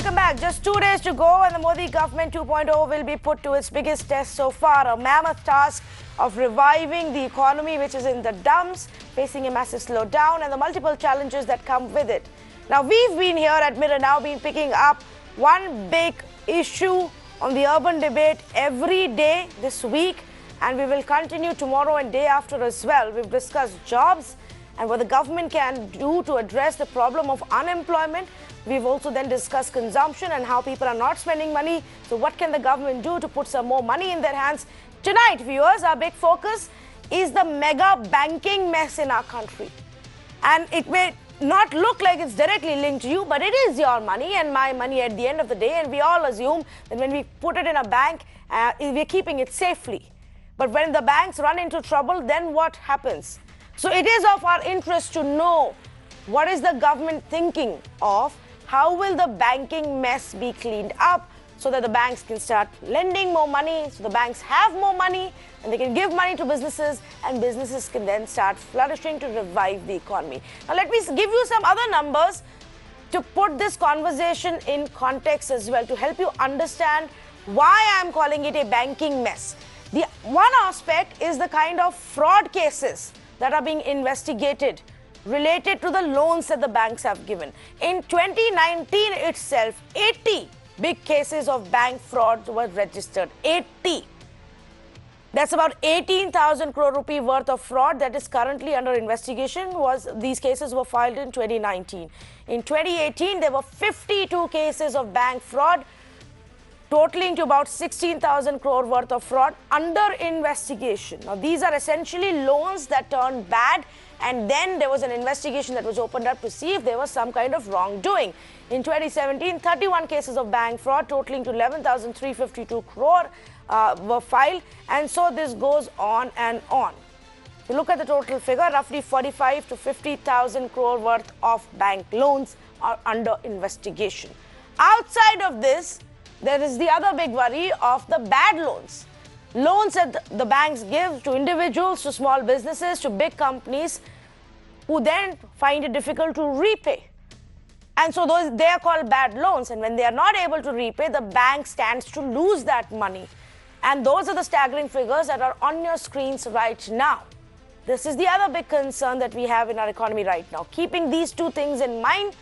welcome back. Just 2 days to go and the Modi government 2.0 will be put to its biggest test so far. A mammoth task of reviving the economy, which is in the dumps, facing a massive slowdown and the multiple challenges that come with it. Now, we've been here at Mirror now been picking up one big issue on the urban debate every day this week, and we will continue tomorrow and day after as well. We've discussed jobs and what the government can do to address the problem of unemployment. We've also then discussed consumption and how people are not spending money. So what can the government do to put some more money in their hands? Tonight, viewers, our big focus is the mega banking mess in our country. And it may not look like it's directly linked to you, but it is your money and my money at the end of the day. And we all assume that when we put it in a bank, we're keeping it safely. But when the banks run into trouble, then what happens? So it is of our interest to know what is the government thinking of, how will the banking mess be cleaned up so that the banks can start lending more money, so the banks have more money and they can give money to businesses and businesses can then start flourishing to revive the economy. Now let me give you some other numbers to put this conversation in context as well, to help you understand why I'm calling it a banking mess. The one aspect is the kind of fraud cases that are being investigated related to the loans that the banks have given. In 2019 itself, 80 big cases of bank fraud were registered. 80. That's about 18,000 crore rupee worth of fraud that is currently under investigation. These cases were filed in 2019. In 2018, there were 52 cases of bank fraud, totaling to about 16,000 crore worth of fraud under investigation. Now, these are essentially loans that turned bad, and then there was an investigation that was opened up to see if there was some kind of wrongdoing. In 2017, 31 cases of bank fraud totaling to 11,352 crore were filed, and so this goes on and on. If you look at the total figure, roughly 45 to 50,000 crore worth of bank loans are under investigation. Outside of this, there is the other big worry of the bad loans. Loans that the banks give to individuals, to small businesses, to big companies, who then find it difficult to repay. And so they are called bad loans. And when they are not able to repay, the bank stands to lose that money. And those are the staggering figures that are on your screens right now. This is the other big concern that we have in our economy right now. Keeping these two things in mind,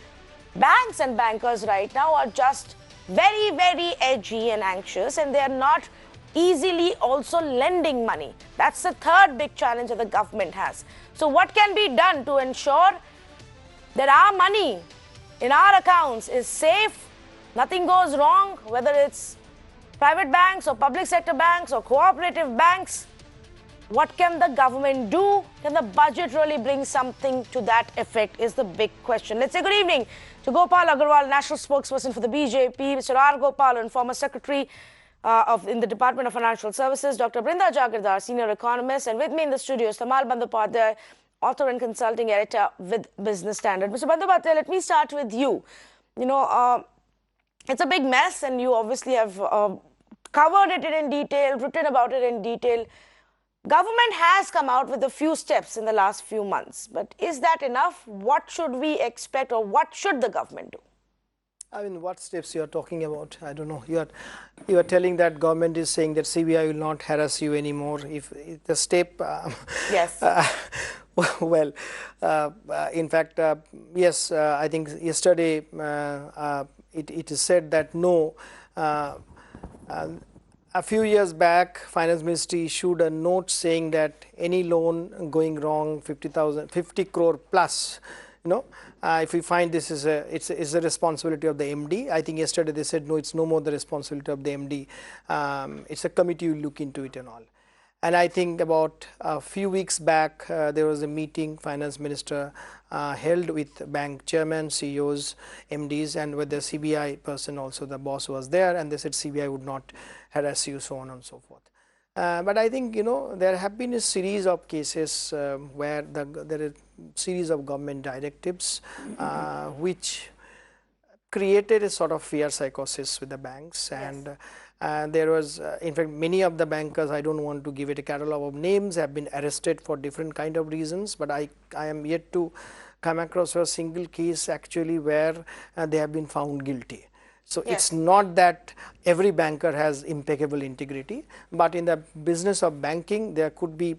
banks and bankers right now are just very, very edgy and anxious, and they are not easily also lending money. That's the third big challenge that the government has. So what can be done to ensure that our money in our accounts is safe, nothing goes wrong, whether it's private banks or public sector banks or cooperative banks? What can the government do? Can the budget really bring something to that effect is the big question. Let's say good evening to Gopal Agarwal, National Spokesperson for the BJP, Mr. R. Gopal, and former Secretary in the Department of Financial Services, Dr. Brinda Jagirdar, Senior Economist, and with me in the studio is Tamal Bandyopadhyay, Author and Consulting Editor with Business Standard. Mr. Bandyopadhyay, let me start with you. You know, it's a big mess, and you obviously have covered it in detail, written about it in detail. Government has come out with a few steps in the last few months, but is that enough? What should we expect, or what should the government do? I mean, what steps you are talking about? I don't know. You are telling that government is saying that CBI will not harass you anymore. If the step, yes. Well, in fact, yes. I think yesterday it is said that no. A few years back, Finance Ministry issued a note saying that any loan going wrong, 50 crore plus, you know, if we find this is it's a responsibility of the MD. I think yesterday they said no, it's no more the responsibility of the MD. It's a committee will look into it and all. And I think about a few weeks back, there was a meeting Finance Minister held with bank chairman, CEOs, MDs, and with the CBI person also. The boss was there, and they said CBI would not harass you, so on and so forth. But I think, you know, there have been a series of cases where there are series of government directives which created a sort of fear psychosis with the banks. Yes. And there was, in fact, many of the bankers, I don't want to give it a catalog of names, have been arrested for different kind of reasons, but I am yet to come across a single case actually where they have been found guilty. So Yes. it's not that every banker has impeccable integrity, but in the business of banking, there could be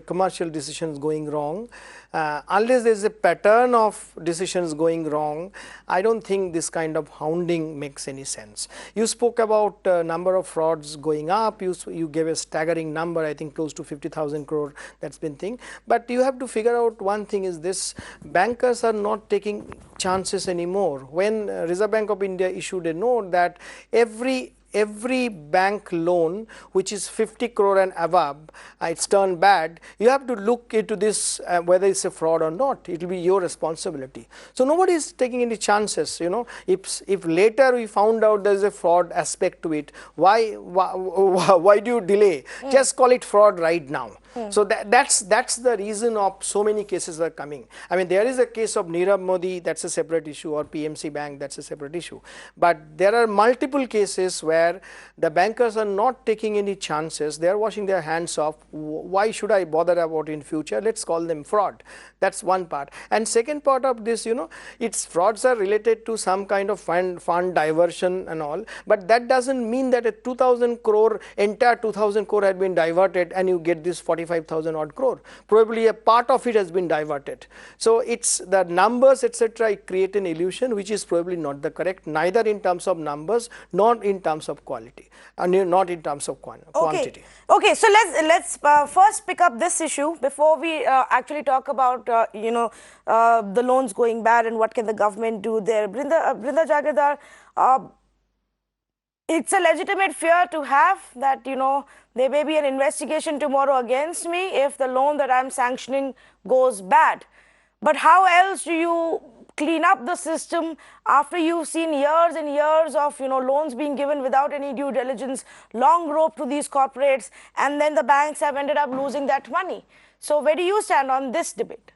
commercial decisions going wrong. Unless there is a pattern of decisions going wrong, I don't think this kind of hounding makes any sense. You spoke about number of frauds going up. You gave a staggering number, I think close to 50,000 crore. That's been thing. But you have to figure out one thing is this: bankers are not taking chances anymore. When Reserve Bank of India issued a note that every bank loan which is 50 crore and above, it's turned bad, you have to look into this whether it's a fraud or not. It will be your responsibility. So nobody is taking any chances. You know, if later we found out there is a fraud aspect to it, why do you delay? Just call it fraud right now. So that's the reason of so many cases are coming. I mean, there is a case of Nirav Modi, that's a separate issue, or PMC Bank, that's a separate issue. But there are multiple cases where the bankers are not taking any chances. They are washing their hands off. Why should I bother about in future? Let's call them fraud. That's one part. And second part of this, you know, its frauds are related to some kind of fund diversion and all. But that doesn't mean that a 2,000 crore, entire 2,000 crore had been diverted and you get this 45,000 odd crore. Probably a part of it has been diverted. So it's the numbers, etc., create an illusion which is probably not the correct, neither in terms of numbers nor in terms of quality, and not in terms of quantity. Okay, so let's first pick up this issue before we actually talk about the loans going bad and what can the government do there. Brinda Jagadar, it's a legitimate fear to have that, you know, there may be an investigation tomorrow against me if the loan that I'm sanctioning goes bad. But how else do you clean up the system after you've seen years and years of, you know, loans being given without any due diligence, long rope to these corporates, and then the banks have ended up losing that money? So where do you stand on this debate?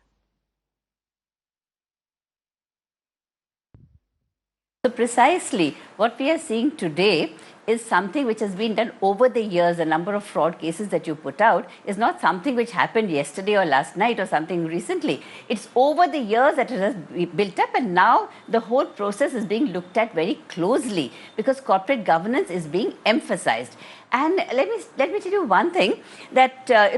So precisely what we are seeing today is something which has been done over the years. The number of fraud cases that you put out is not something which happened yesterday or last night or something recently. It's over the years that it has built up, and now the whole process is being looked at very closely because corporate governance is being emphasized. And let me tell you one thing, that I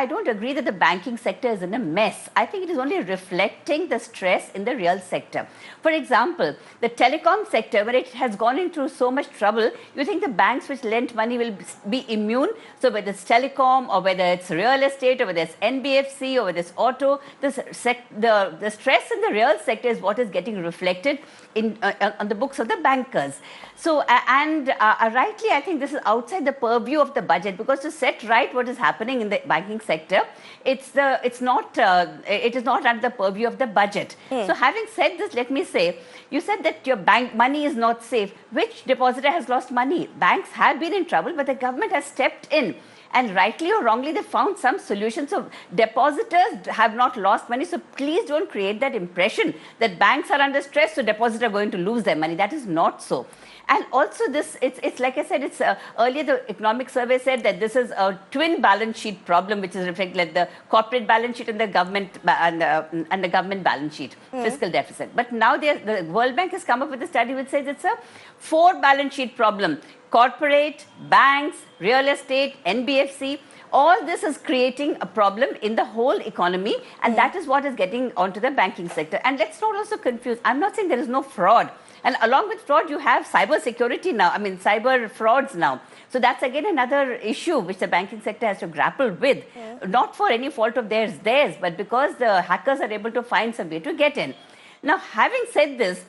don't agree that the banking sector is in a mess. I think it is only reflecting the stress in the real sector. For example, the telecom sector, where it has gone into so much trouble, you think the banks which lent money will be immune? So whether it's telecom or whether it's real estate or whether it's NBFC or whether it's auto, the stress in the real sector is what is getting reflected in on the books of the bankers. So rightly, I think this is outside the purview of the budget, because to set right what is happening in the banking sector, it is not under the purview of the budget. So having said this, let me say, you said that your bank money is not safe. Which depositor has lost money? Banks have been in trouble, but the government has stepped in. And rightly or wrongly, they found some solution. So depositors have not lost money. So please don't create that impression that banks are under stress, so depositors are going to lose their money. That is not so. And also this, it's like I said, it's earlier the economic survey said that this is a twin balance sheet problem, which is reflected like the corporate balance sheet and the government and the government balance sheet, fiscal deficit. But now the World Bank has come up with a study which says it's a 4 balance sheet problem. Corporate, banks, real estate, NBFC, all this is creating a problem in the whole economy, and that is what is getting onto the banking sector. And let's not also confuse, I'm not saying there is no fraud. And along with fraud, you have cyber security now, I mean cyber frauds now. So that's again another issue which the banking sector has to grapple with, not for any fault of theirs, but because the hackers are able to find some way to get in. Now, having said this,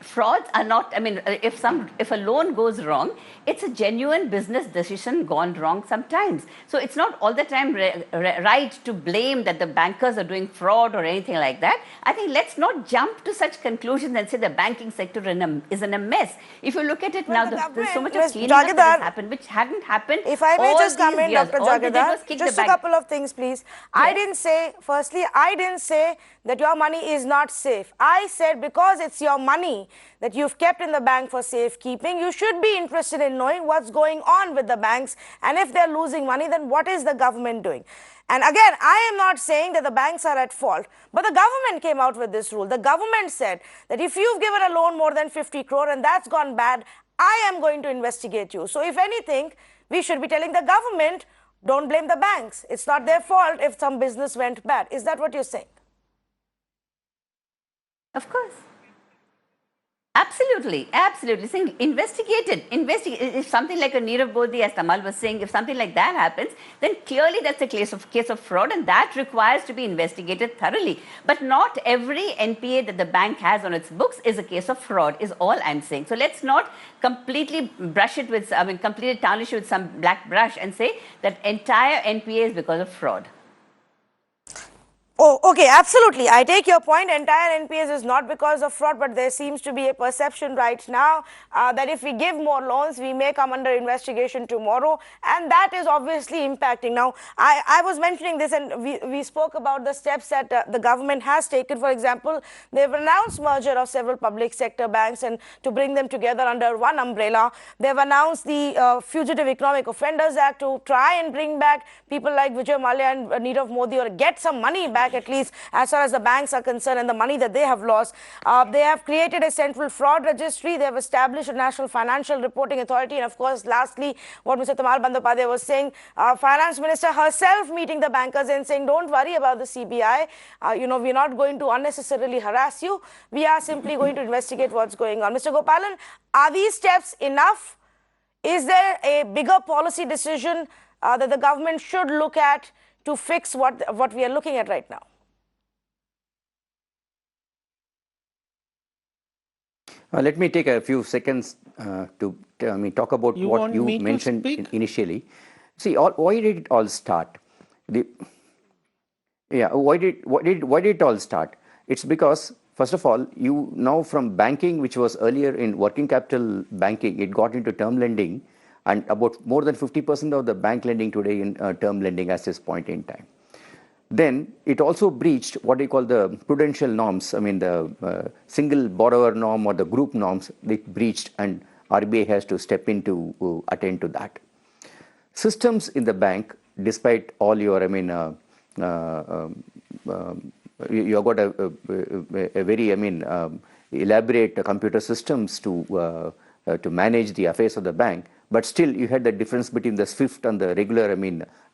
frauds are not, I mean, if a loan goes wrong, it's a genuine business decision gone wrong sometimes. So it's not all the time right to blame that the bankers are doing fraud or anything like that. I think let's not jump to such conclusions and say the banking sector is in a mess. If you look at it now, there's so much of cleaning up that has happened, which hadn't happened. If I may just come in, Dr. Jagadar, just a couple of things, please. Yes. I didn't say that your money is not safe. I said because it's your money, money that you've kept in the bank for safekeeping, you should be interested in knowing what's going on with the banks, and if they're losing money, then what is the government doing? And again, I am not saying that the banks are at fault, but the government came out with this rule. The government said that if you've given a loan more than 50 crore and that's gone bad, I am going to investigate you. So if anything, we should be telling the government, don't blame the banks. It's not their fault if some business went bad. Is that what you're saying? Of course. Absolutely, absolutely. Saying investigate it. If something like a Nirav Modi, as Tamal was saying, if something like that happens, then clearly that's a case of fraud, and that requires to be investigated thoroughly. But not every NPA that the bank has on its books is a case of fraud, is all I'm saying. So let's not completely brush it with, completely tarnish it with some black brush and say that entire NPA is because of fraud. Oh, okay, absolutely. I take your point. Entire NPS is not because of fraud, but there seems to be a perception right now that if we give more loans, we may come under investigation tomorrow, and that is obviously impacting. Now, I was mentioning this, and we spoke about the steps that the government has taken. For example, they've announced merger of several public sector banks and to bring them together under one umbrella. They've announced the Fugitive Economic Offenders Act to try and bring back people like Vijay Mallya and Nirav Modi, or get some money back, at least as far as the banks are concerned, and the money that they have lost. They have created a central fraud registry. They have established a national financial reporting authority. And of course, lastly, what Mr. Tamal Bandyopadhyay was saying, finance minister herself meeting the bankers and saying, don't worry about the CBI. We're not going to unnecessarily harass you. We are simply going to investigate what's going on. Mr. Gopalan, are these steps enough? Is there a bigger policy decision that the government should look at to fix what we are looking at right now? Let me take a few seconds to talk about what you mentioned initially. See, why did it all start? Why did it all start? It's because, first of all, you now from banking, which was earlier in working capital banking, it got into term lending, and about more than 50% of the bank lending today in term lending at this point in time. Then it also breached what we call the prudential norms. The single borrower norm or the group norms, it breached, and RBI has to step in to attend to that. Systems in the bank, despite all your, you have got a very, elaborate computer systems to manage the affairs of the bank. But still, you had the difference between the SWIFT and the regular,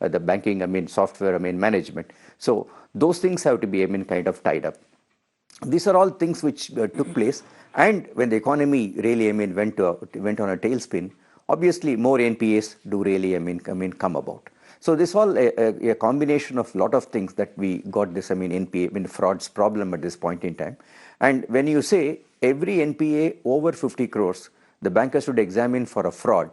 the banking, software, management. So those things have to be, kind of tied up. These are all things which took place. And when the economy really, went on a tailspin, obviously more NPAs do really, come about. So this all a combination of lot of things that we got this, NPA, frauds problem at this point in time. And when you say every NPA over 50 crores, the banker should examine for a fraud.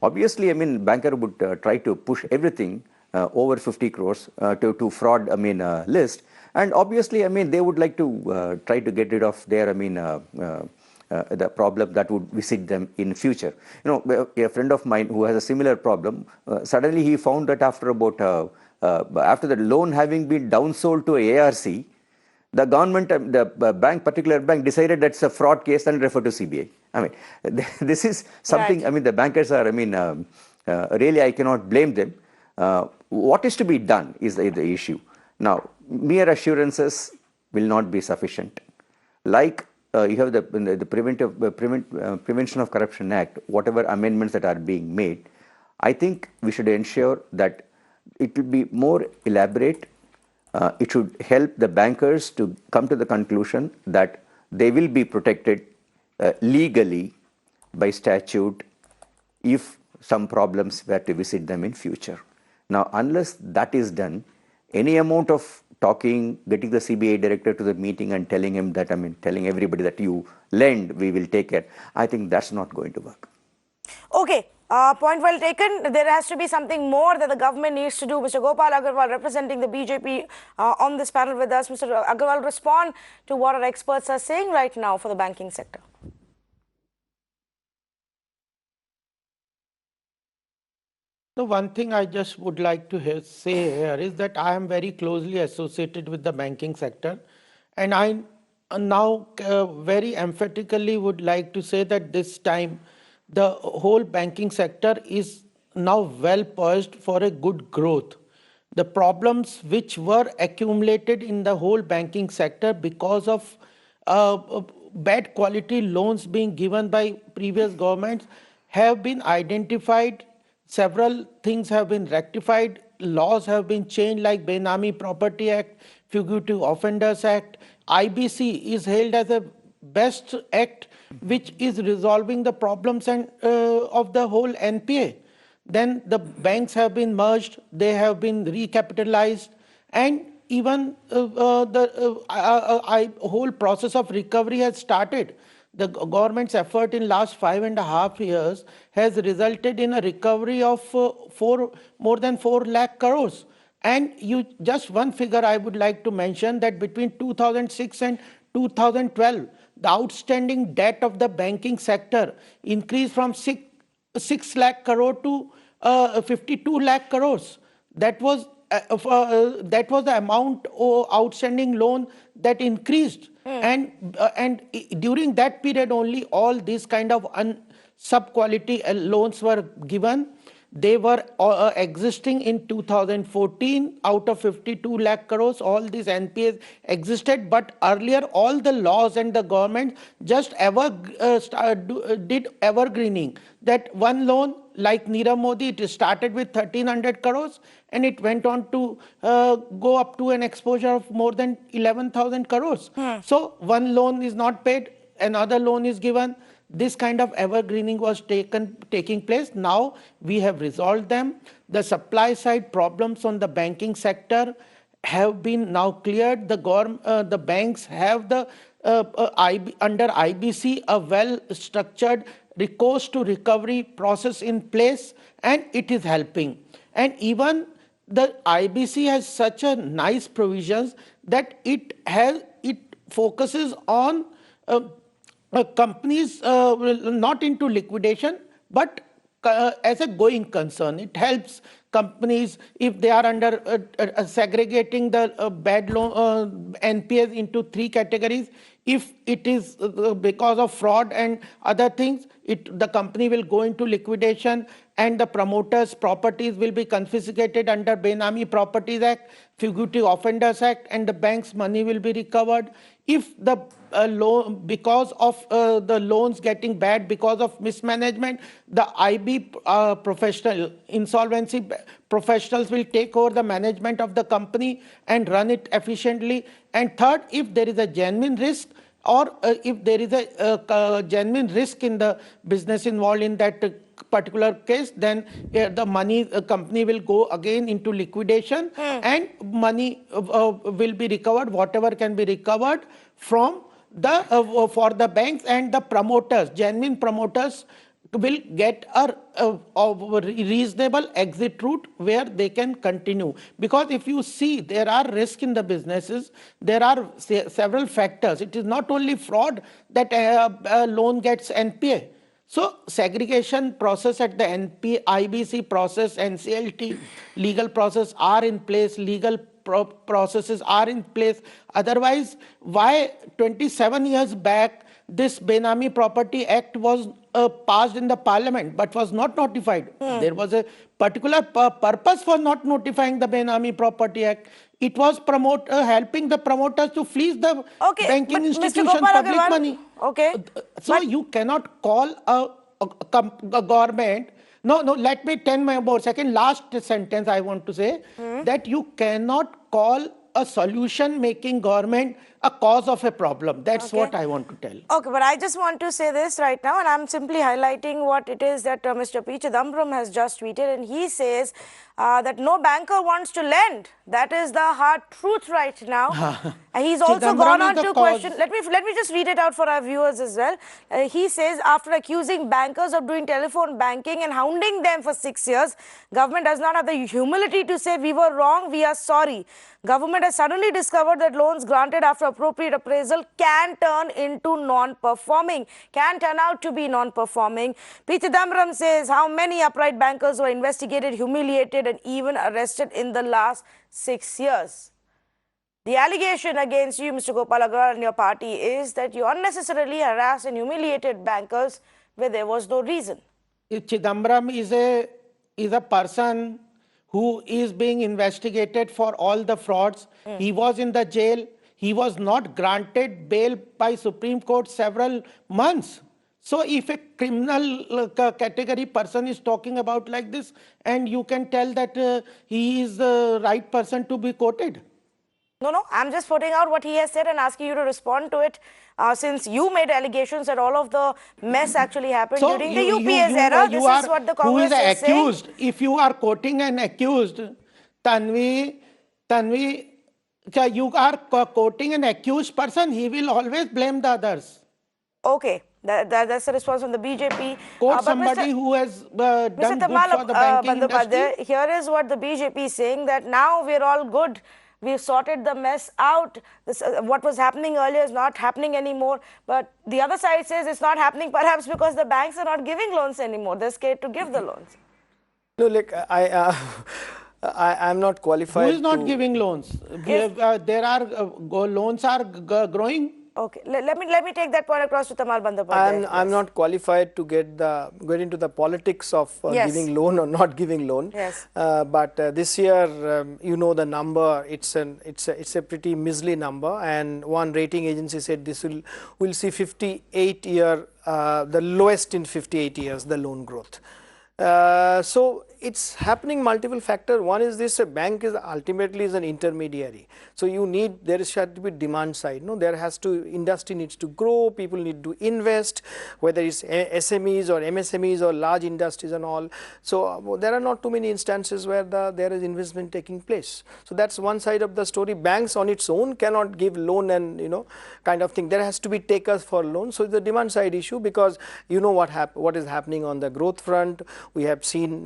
Obviously, banker would try to push everything over 50 crores to fraud, list. And obviously, they would like to try to get rid of their, the problem that would visit them in future. A friend of mine who has a similar problem, suddenly he found that after after the loan having been downsold to a ARC, the government, the particular bank decided that's a fraud case and referred to CBI. This is something, right. The bankers are, really I cannot blame them. What is to be done is the issue. Now, mere assurances will not be sufficient. Like you have the Prevention of Corruption Act, whatever amendments that are being made, I think we should ensure that it will be more elaborate. It should help the bankers to come to the conclusion that they will be protected legally by statute if some problems were to visit them in future. Now, unless that is done, any amount of talking, getting the CBI director to the meeting and telling him that, telling everybody that you lend, we will take it, I think that's not going to work. Okay. Point well taken. There has to be something more that the government needs to do. Mr. Gopal Agarwal, representing the BJP on this panel with us. Mr. Agarwal, respond to what our experts are saying right now for the banking sector. The one thing I just would like to say here is that I am very closely associated with the banking sector, and I now very emphatically would like to say that this time the whole banking sector is now well poised for a good growth. The problems which were accumulated in the whole banking sector because of bad quality loans being given by previous governments have been identified. Several things have been rectified. Laws have been changed like Benami Property Act, Fugitive Offenders Act. IBC is hailed as a best act which is resolving the problems and of the whole NPA. Then the banks have been merged, they have been recapitalized, and even the whole process of recovery has started. The government's effort in last 5.5 years has resulted in a recovery of more than 4 lakh crores. And just one figure I would like to mention, that between 2006 and 2012, the outstanding debt of the banking sector increased from 6 lakh crore to 52 lakh crores. That was the amount of outstanding loan that increased. And during that period only, all these kind of sub-quality loans were given. They were existing in 2014. Out of 52 lakh crores, all these NPAs existed. But earlier, all the laws and the government just did evergreening. That one loan, like Nirav Modi, it started with 1300 crores and it went on to go up to an exposure of more than 11,000 crores. So one loan is not paid, another loan is given. This kind of evergreening was taking place. Now we have resolved them. The supply side problems on the banking sector have been now cleared. The banks have the under IBC a well-structured recourse to recovery process in place, and it is helping. And even the IBC has such a nice provisions that it focuses on companies not into liquidation, but as a going concern. It helps companies if they are under segregating the bad loan NPAs into 3 categories. If it is because of fraud and other things, the company will go into liquidation and the promoter's properties will be confiscated under Benami Properties Act, Fugitive Offenders Act, and the bank's money will be recovered. If the loan, because of the loans getting bad because of mismanagement, the IB insolvency professionals will take over the management of the company and run it efficiently. And third, if there is a genuine risk, or if there is a genuine risk in the business involved in that particular case, then the company will go again into liquidation and money will be recovered, whatever can be recovered from the for the banks, and the promoters, genuine promoters, will get a reasonable exit route where they can continue. Because if you see, there are risks in the businesses, there are several factors. It is not only fraud that a loan gets NPA. So segregation process at the IBC process, NCLT legal process are in place, legal processes are in place. Otherwise, why 27 years back this Benami Property Act was passed in the parliament but was not notified? There was a particular purpose for not notifying the Benami Property Act. It was helping the promoters to fleece the banking institution public money. So you cannot call a government. No, let me 10 more seconds. Last sentence I want to say that you cannot call a solution-making government a cause of a problem. That's what I want to tell. Okay, but I just want to say this right now, and I'm simply highlighting what it is that Mr. P. Chidambaram has just tweeted, and he says that no banker wants to lend. That is the hard truth right now. And he's also gone on to question. Let me just read it out for our viewers as well. He says, after accusing bankers of doing telephone banking and hounding them for 6 years, government does not have the humility to say we were wrong, we are sorry. Government has suddenly discovered that loans granted after appropriate appraisal can turn into non-performing, can turn out to be non-performing. P. Chidambaram says how many upright bankers were investigated, humiliated, and even arrested in the last 6 years. The allegation against you, Mr. Gopal Agarwal, and your party is that you unnecessarily harassed and humiliated bankers where there was no reason. Chidambaram is a person who is being investigated for all the frauds. He was in the jail. He was not granted bail by Supreme Court several months. So if a criminal category person is talking about like this, and you can tell that he is the right person to be quoted. No, I'm just putting out what he has said and asking you to respond to it, since you made allegations that all of the mess actually happened during the UPA's era. This is what the Congress is accused. saying. If you are quoting an accused, Tanvi, you are quoting an accused person, he will always blame the others. Okay, that's the response from the BJP. Quote somebody who has done good for the banking industry. Here is what the BJP is saying, that now we're all good. We've sorted the mess out. What was happening earlier is not happening anymore. But the other side says it's not happening perhaps because the banks are not giving loans anymore. They're scared to give the loans. No, like I'm not qualified. Who is not giving loans? Yes. There are loans are growing. Okay, let me take that point across to Tamal Bandyopadhyay. I'm not qualified to get into the politics of giving loan or not giving loan. Yes. But this year, you know the number. It's a pretty measly number, and one rating agency said this will see 58 year the lowest in 58 years the loan growth. So it's happening multiple factors. One is this: a bank is ultimately an intermediary. So there should be demand side. No, industry needs to grow. People need to invest, whether it's SMEs or MSMEs or large industries and all. So there are not too many instances where there is investment taking place. So that's one side of the story. Banks on its own cannot give loan and kind of thing. There has to be takers for loan. So it's the demand side issue, because what is happening on the growth front. We have seen,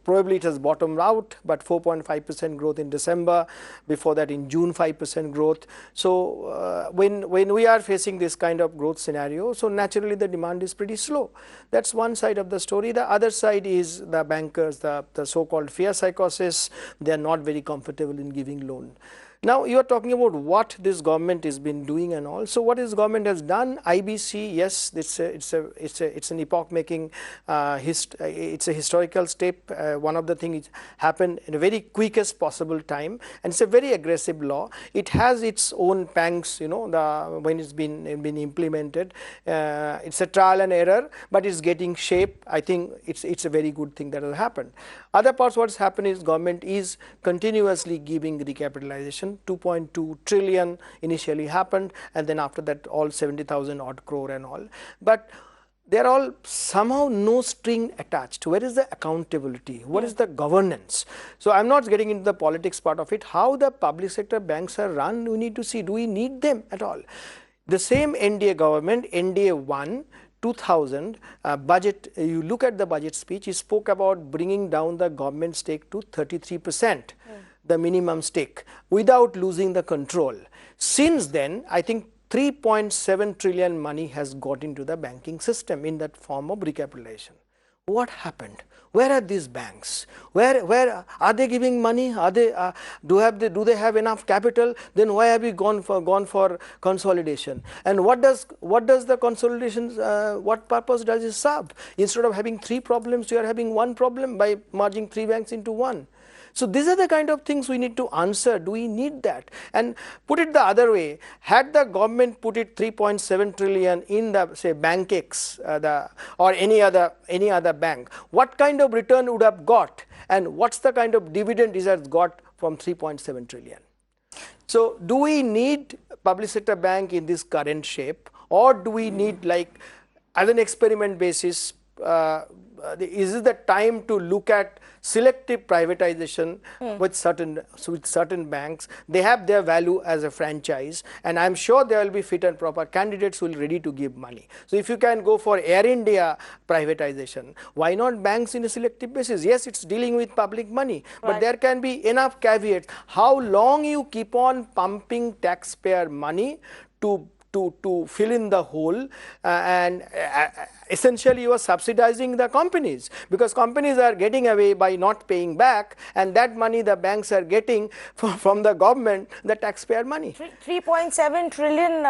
probably it has bottomed out, but 4.5% growth in December. Before that, in June, 5% growth. So when we are facing this kind of growth scenario, so naturally the demand is pretty slow. That's one side of the story. The other side is the bankers, the so-called fear psychosis. They are not very comfortable in giving loan. Now you are talking about what this government has been doing and all. So what this government has done, IBC, yes, it's an epoch-making, it's a historical step. One of the things happened in a very quickest possible time, and it's a very aggressive law. It has its own pangs, when it's been implemented. It's a trial and error, but it's getting shape. I think it's a very good thing that has happened. Other parts, what's happened is government is continuously giving recapitalization. 2.2 trillion initially happened, and then after that all 70,000 odd crore and all. But they're all somehow no string attached. Where is the accountability? What is the governance? So I'm not getting into the politics part of it. How the public sector banks are run, we need to see, do we need them at all? The same NDA government, NDA 1, 2000 budget, you look at the budget speech, he spoke about bringing down the government stake to 33%. The minimum stake, without losing the control. Since then, I think 3.7 trillion money has got into the banking system in that form of recapitalization. What happened? Where are these banks? Where are they giving money? Are they do they have enough capital? Then why have we gone for consolidation? And what does the consolidation? What purpose does it serve? Instead of having three problems, you are having one problem by merging three banks into one. So these are the kind of things we need to answer. Do we need that? And put it the other way, had the government put it 3.7 trillion in the, say, Bank X or any other bank, what kind of return would have got, and what's the kind of dividend it has got from 3.7 trillion? So do we need public sector bank in this current shape, or do we need, like, as an experiment basis, is it the time to look at selective privatization with certain banks? They have their value as a franchise, and I'm sure there will be fit and proper candidates who are ready to give money. So if you can go for Air India privatization, why not banks in a selective basis? Yes, it's dealing with public money, but there can be enough caveats. How long you keep on pumping taxpayer money to to fill in the hole, and essentially you are subsidizing the companies, because companies are getting away by not paying back, and that money the banks are getting from the government, the taxpayer money. 3.7 trillion,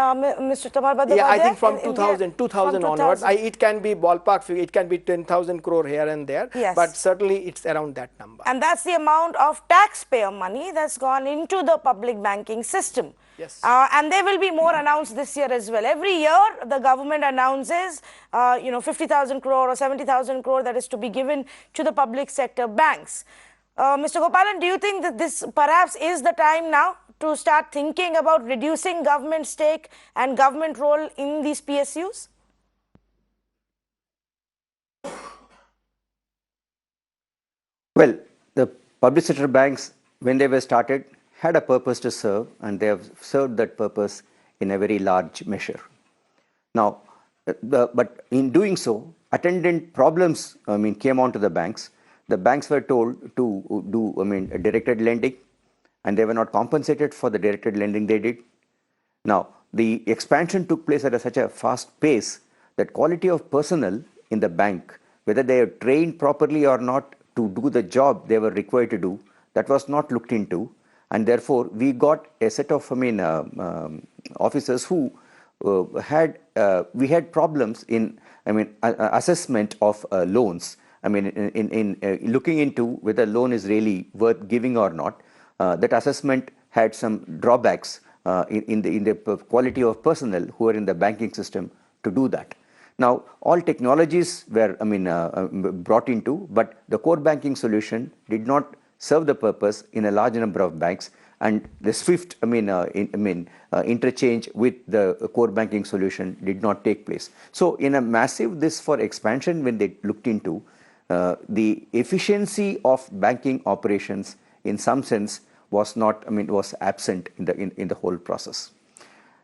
Mr. Tamal Bandyopadhyay? Yeah, I think from in 2000 onwards. It can be ballpark figure, it can be 10,000 crore here and there, but certainly it's around that number. And that's the amount of taxpayer money that's gone into the public banking system. Yes. And there will be more announced this year as well. Every year, the government announces, 50,000 crore or 70,000 crore that is to be given to the public sector banks. Mr. Gopalan, do you think that this perhaps is the time now to start thinking about reducing government stake and government role in these PSUs? Well, the public sector banks, when they were started, had a purpose to serve, and they have served that purpose in a very large measure. Now, but in doing so, attendant problems, came onto the banks. The banks were told to do, directed lending, and they were not compensated for the directed lending they did. Now, the expansion took place at such a fast pace that quality of personnel in the bank, whether they are trained properly or not to do the job they were required to do, that was not looked into. And therefore, we got a set of officers who we had problems in assessment of loans. In looking into whether loan is really worth giving or not. That assessment had some drawbacks in the quality of personnel who are in the banking system to do that. Now, all technologies were brought into, but the core banking solution did not serve the purpose in a large number of banks, and the swift interchange with the core banking solution did not take place. So in a massive this for expansion, when they looked into the efficiency of banking operations, in some sense was not, was absent in the whole process.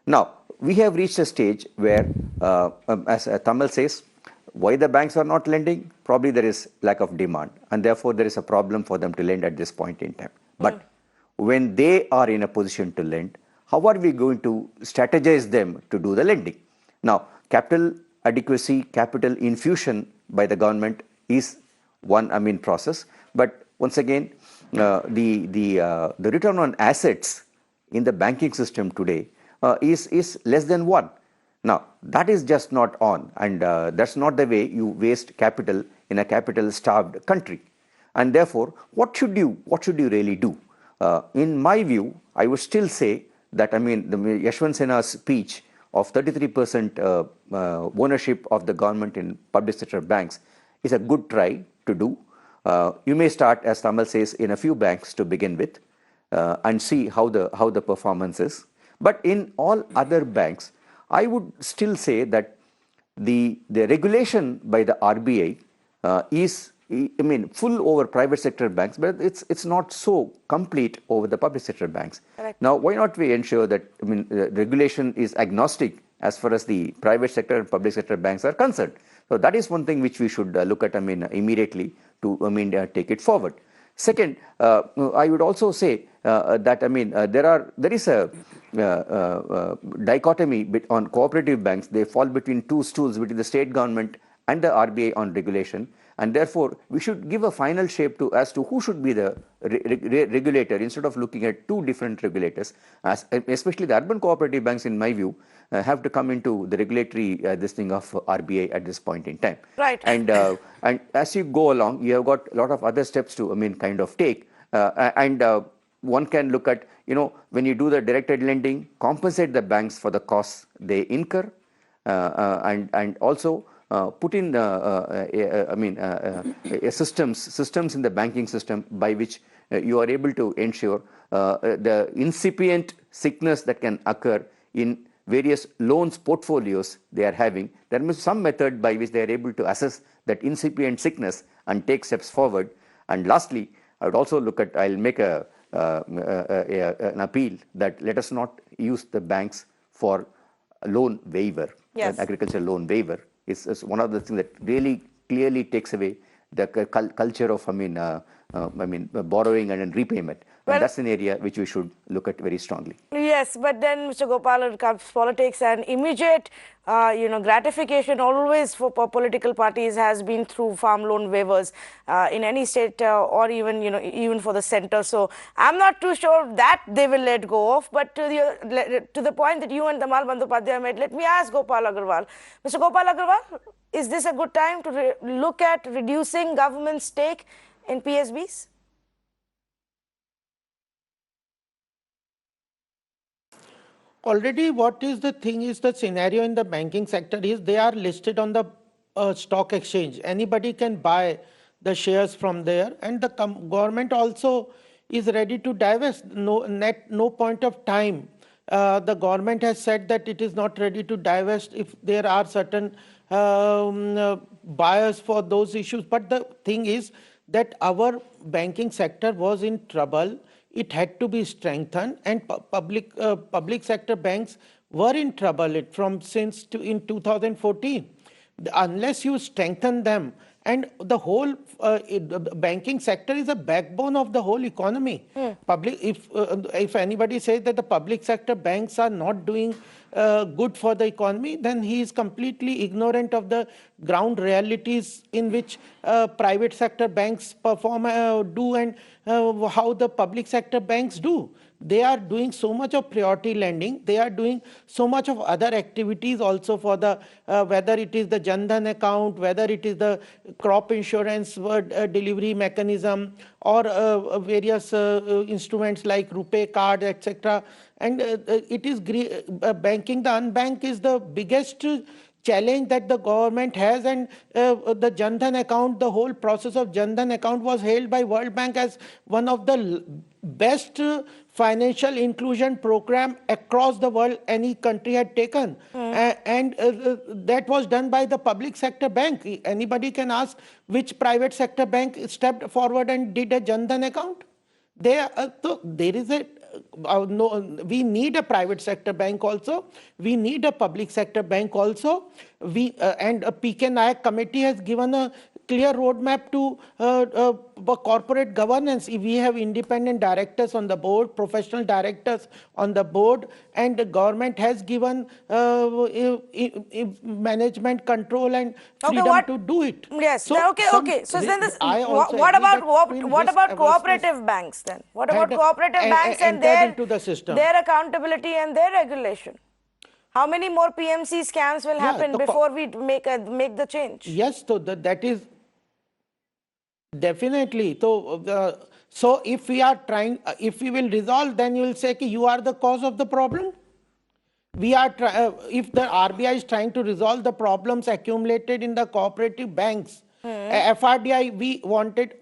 Now, we have reached a stage where, as Tamal says, why the banks are not lending? Probably there is lack of demand, and therefore there is a problem for them to lend at this point in time. But when they are in a position to lend, how are we going to strategize them to do the lending? Now, capital adequacy, capital infusion by the government is one process. But once again, the return on assets in the banking system today is less than 1. Now, that is just not on, and that's not the way you waste capital in a capital-starved country. And therefore, what should you really do? In my view, I would still say that, the Yashwant Sinha's speech of 33% ownership of the government in public sector banks is a good try to do. You may start, as Tamal says, in a few banks to begin with, and see how the performance is. But in all other banks, I would still say that the regulation by the RBI is, full over private sector banks, but it's not so complete over the public sector banks. Correct. Now, why not we ensure that regulation is agnostic as far as the private sector and public sector banks are concerned? So that is one thing which we should look at immediately to take it forward. Second, I would also say that there is a dichotomy on cooperative banks. They fall between two stools, between the state government and the RBI on regulation, and therefore we should give a final shape as to who should be the regulator, instead of looking at two different regulators. Especially the urban cooperative banks, in my view, have to come into the regulatory this thing of RBI at this point in time. Right. And as you go along, you have got a lot of other steps to kind of take. One can look at, when you do the directed lending, compensate the banks for the costs they incur, and also put in systems in the banking system by which you are able to ensure the incipient sickness that can occur in various loans portfolios they are having. There must be some method by which they are able to assess that incipient sickness and take steps forward. And lastly, I would also look at, I'll make an appeal that let us not use the banks for a loan waiver. Yes. An agricultural loan waiver is one of the things that really clearly takes away the culture of borrowing and repayment. Well, and that's an area which we should look at very strongly. Yes, but then Mr. Gopal comes politics, and immediate, gratification always for political parties has been through farm loan waivers in any state or even, even for the center. So I'm not too sure that they will let go of. But to the point that you and Tamal Bandyopadhyay made, let me ask Gopal Agarwal. Mr. Gopal Agarwal, is this a good time to look at reducing government stake in PSBs? Already what is the thing is the scenario in the banking sector is they are listed on the stock exchange. Anybody can buy the shares from there, and the government also is ready to divest. No point of time. The government has said that it is not ready to divest if there are certain buyers for those issues. But the thing is that our banking sector was in trouble. It had to be strengthened, and public sector banks were in trouble in 2014. Unless you strengthen them, and the whole the banking sector is a backbone of the whole economy. If anybody says that the public sector banks are not doing good for the economy, then he is completely ignorant of the ground realities in which private sector banks perform, do, and how the public sector banks do. They are doing so much of priority lending. They are doing so much of other activities also for the, whether it is the Jan Dhan account, whether it is the crop insurance delivery mechanism, or various instruments like RuPay card, etc. And it is banking the unbanked is the biggest challenge that the government has, and the Jan Dhan account, the whole process of Jan Dhan account was hailed by World Bank as one of the best financial inclusion program across the world any country had taken. And that was done by the public sector bank. Anybody can ask which private sector bank stepped forward and did a Jan Dhan account. So there is a we need a private sector bank also. We need a public sector bank also. And a PK Nayak committee has given a clear roadmap to corporate governance. We have independent directors on the board, professional directors on the board, and the government has given management control and freedom to do it. Yes. So, okay. So then this, what about cooperative banks then? What about cooperative banks and their accountability and their regulation? How many more PMC scams will happen before we make the change? Yes, so that is definitely. So if we are trying, if we will resolve, then you will say that you are the cause of the problem. We are if the RBI is trying to resolve the problems accumulated in the cooperative banks, FRDI, we wanted,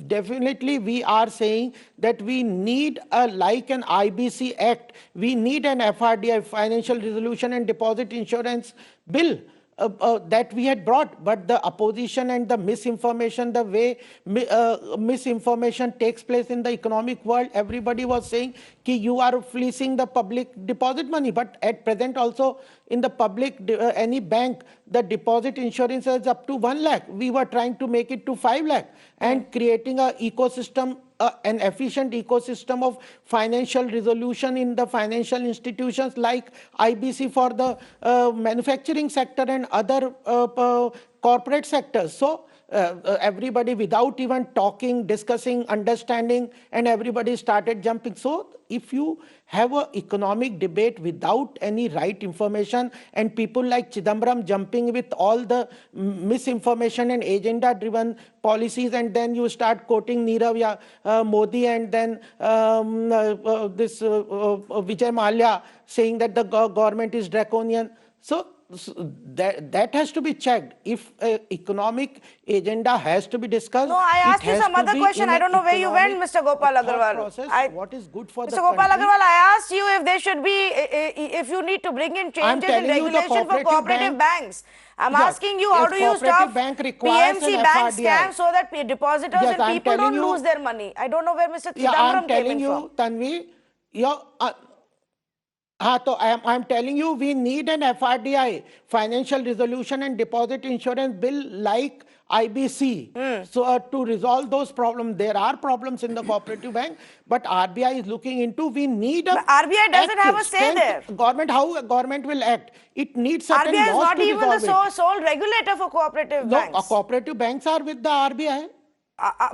definitely we are saying that we need like an IBC Act, we need an FRDI, Financial Resolution and Deposit Insurance Bill. That we had brought, but the opposition and the misinformation, the way misinformation takes place in the economic world, everybody was saying that you are fleecing the public deposit money. But at present also in the public, any bank, the deposit insurance is up to 1 lakh. We were trying to make it to 5 lakh and creating an ecosystem, an efficient ecosystem of financial resolution in the financial institutions like IBC for the manufacturing sector and other corporate sectors. So everybody, without even talking, discussing, understanding, and everybody started jumping. So if you have an economic debate without any right information, and people like Chidambaram jumping with all the misinformation and agenda-driven policies, and then you start quoting Nirav Modi, and then this Vijay Mallya saying that the government is draconian. So that has to be checked. If economic agenda has to be discussed. No, I asked you some other question. I don't know where you went, Mr. Gopal Agarwal. What is good for Mr. the Gopal country? Agarwal, I asked you if there should be, if you need to bring in changes in regulation for cooperative banks. I'm asking you, how do you stop PMC bank scams so that depositors and people don't lose their money? I don't know where Mr. Chidambaram came in from. I'm telling you, Tanvi, So I'm telling you, we need an FRDI, Financial Resolution and Deposit Insurance Bill like IBC. So to resolve those problems, there are problems in the cooperative bank, but RBI is looking into. We need a But RBI doesn't have a say there. Government, how a government will act? It needs certain RBI is laws not to even the resolve it. sole regulator for cooperative No, banks. cooperative banks are with the RBI.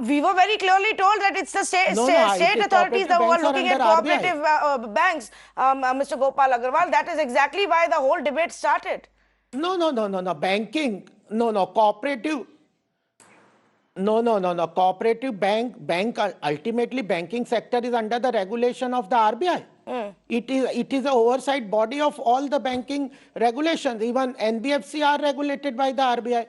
We were very clearly told that it's the state authorities that were looking at cooperative banks, Mr. Gopal Agarwal. That is exactly why the whole debate started. No. Banking, cooperative. No. Cooperative bank ultimately banking sector is under the regulation of the RBI. It is a oversight body of all the banking regulations. Even NBFC are regulated by the RBI.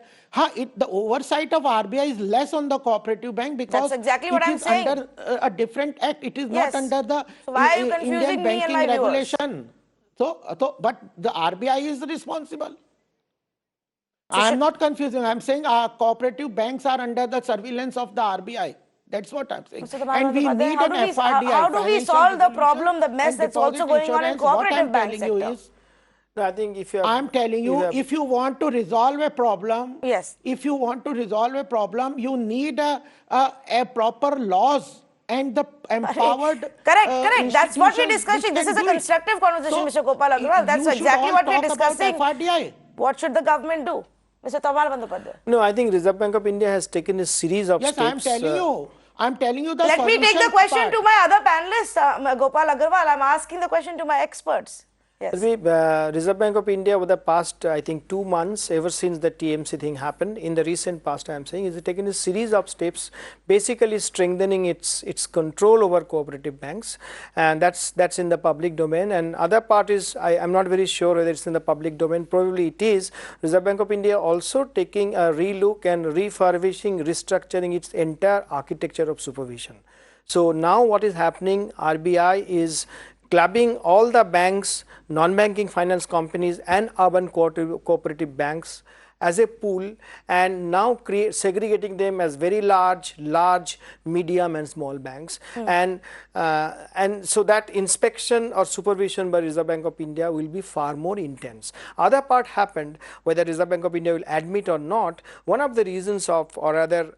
The oversight of RBI is less on the cooperative bank because that's exactly what I'm saying. Under a different act. It is not under the so why are you confusing Indian me banking and my regulation. But the RBI is responsible. I am not confusing. I am saying our cooperative banks are under the surveillance of the RBI. That's what I'm saying. And we need an FRDI. How do we solve the problem, the mess that's also going on in cooperative bank sector? No, I think if you I'm telling you, if you want to resolve a problem, yes. If you want to resolve a problem, you need a proper laws and the empowered. Correct. That's what we're discussing. This is a constructive conversation, Mr. Gopal Agarwal. That's exactly what we're discussing. What should the government do? Mr. Tamal Bandyopadhyay. No, I think Reserve Bank of India has taken a series of steps. Yes, I'm telling you the Let me take the question to my other panelists, Gopal Agarwal. I'm asking the question to my experts. Yes. Reserve Bank of India over the past, I think, 2 months, ever since the TMC thing happened, in the recent past, I am saying, is taken a series of steps, basically strengthening its control over cooperative banks, and that's in the public domain. And other part is, I'm not very sure whether it's in the public domain. Probably it is. Reserve Bank of India also taking a relook and refurbishing, restructuring its entire architecture of supervision. So now what is happening? RBI is clubbing all the banks, non-banking finance companies and urban cooperative banks as a pool, and now segregating them as very large, medium and small banks. And so that inspection or supervision by Reserve Bank of India will be far more intense. Other part happened, whether Reserve Bank of India will admit or not, one of the reasons of, or rather,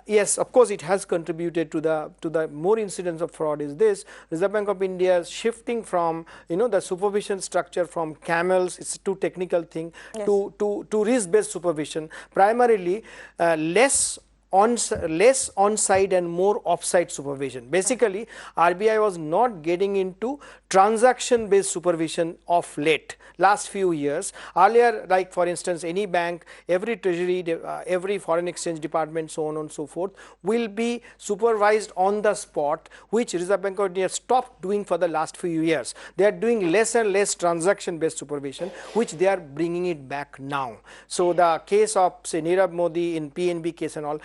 yes, of course, it has contributed to the more incidents of fraud is this. Reserve Bank of India shifting from the supervision structure from camels, it's a too technical thing, yes, to risk-based supervision, primarily less on-site and more off-site supervision. Basically, RBI was not getting into transaction-based supervision of late, last few years. Earlier, like for instance, any bank, every treasury, every foreign exchange department, so on and so forth, will be supervised on the spot, which Reserve Bank of India stopped doing for the last few years. They are doing less and less transaction-based supervision, which they are bringing it back now. So the case of, say, Nirav Modi in PNB case and all,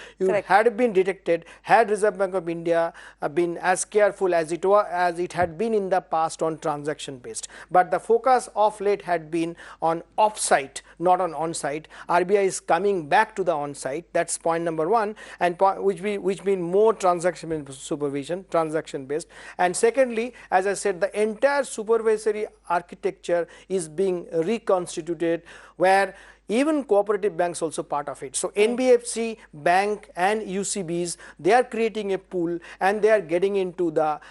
had been detected had Reserve Bank of India been as careful as it had been in the past on transaction based. But the focus of late had been on off-site, not on on-site. RBI is coming back to the on-site. That's point number one, and which mean more transaction supervision, transaction based. And secondly, as I said, the entire supervisory architecture is being reconstituted, where even cooperative banks also part of it. So NBFC, bank and UCBs, they are creating a pool and they are getting into